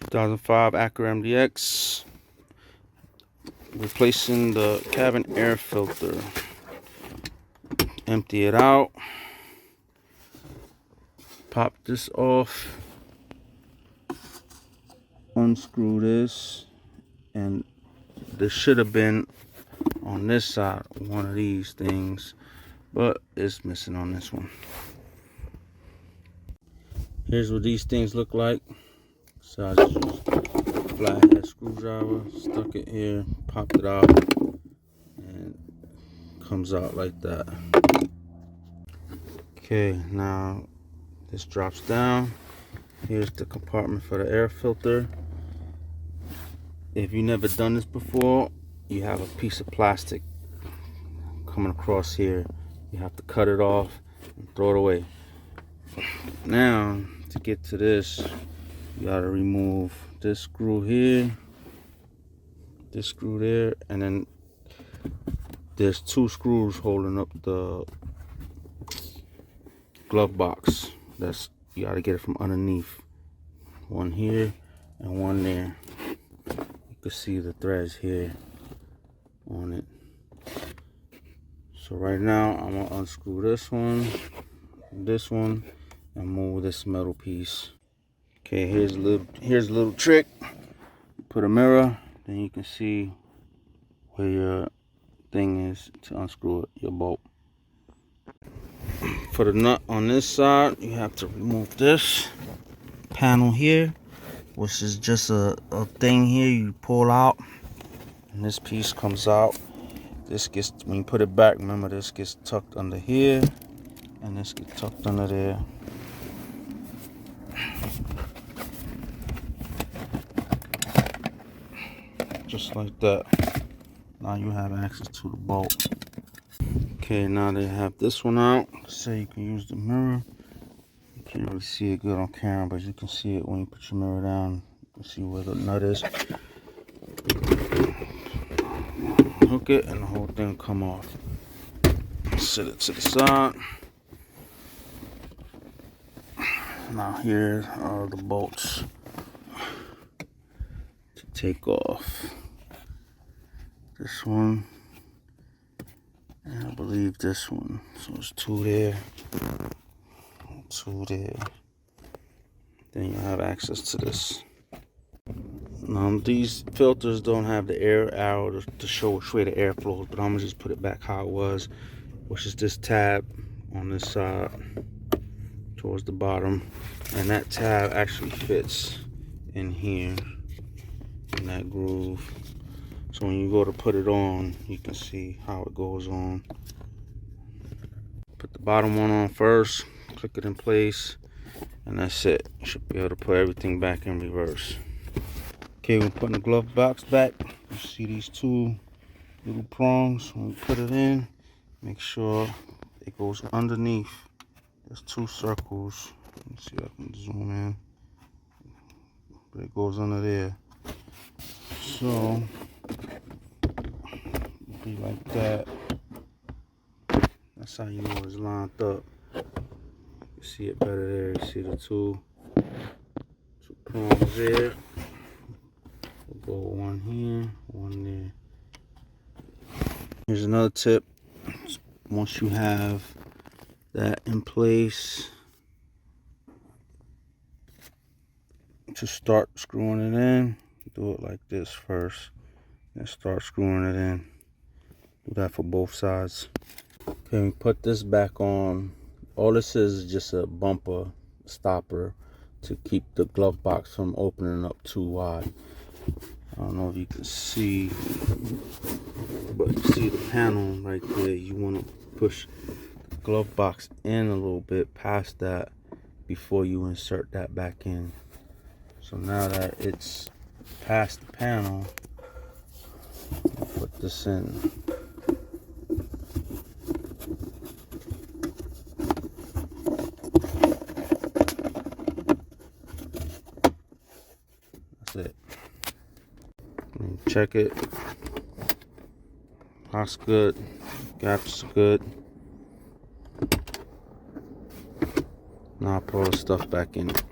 ...2005 Acura MDX. Replacing the cabin air filter. Empty it out. Pop this off. Unscrew this. And this should have been on this side, one of these things, but it's missing on this one. Here's what these things look like. So I just used a flathead screwdriver, stuck it here, popped it out, and comes out like that. Okay, now this drops down. Here's the compartment for the air filter. If you've never done this before, you have a piece of plastic coming across here. You have to cut it off and throw it away. Now, to get to this, you gotta remove this screw here, this screw there, and then there's two screws holding up the glove box. You gotta get it from underneath. One here and one there. You can see the threads here on it. So right now I'm gonna unscrew this one, and move this metal piece. Okay, here's a little trick. Put a mirror, then you can see where your thing is to unscrew it, your bolt. For the nut on this side, you have to remove this panel here, which is just a thing here you pull out, and this piece comes out. This gets, when you put it back, remember this gets tucked under here, and this gets tucked under there. Just like that. Now you have access to the bolt. Okay, now they have this one out, so you can use the mirror. You can't really see it good on camera, but you can see it when you put your mirror down. You can see where the nut is. Hook it and the whole thing will come off. Set it to the side. Now here are the bolts to take off. This one, and I believe this one. So it's two there, two there. Then you have access to this. Now these filters don't have the air arrow to show which way the air flows, but I'm gonna just put it back how it was, which is this tab on this side towards the bottom, and that tab actually fits in here in that groove. So when you go to put it on, you can see how it goes on. Put the bottom one on first, click it in place, and that's it. You should be able to put everything back in reverse. Okay, we're putting the glove box back. You see these two little prongs. When we put it in, make sure it goes underneath. There's two circles. Let me see if I can zoom in. But it goes under there. So be like that. That's how you know it's lined up. You see it better there. You see the two prongs there. We'll go one here, one there. Here's another tip. Once you have that in place, to start screwing it in, do it like this first, and start screwing it in. Do that for both sides. Okay, we put this back on. All this is just a bumper stopper to keep the glove box from opening up too wide. I don't know if you can see, but you see the panel right there. You want to push the glove box in a little bit past that before you insert that back in. So now that it's past the panel, I'll put this in. That's it. Check it. Locks good. Gaps good. Now I'll put all the stuff back in it.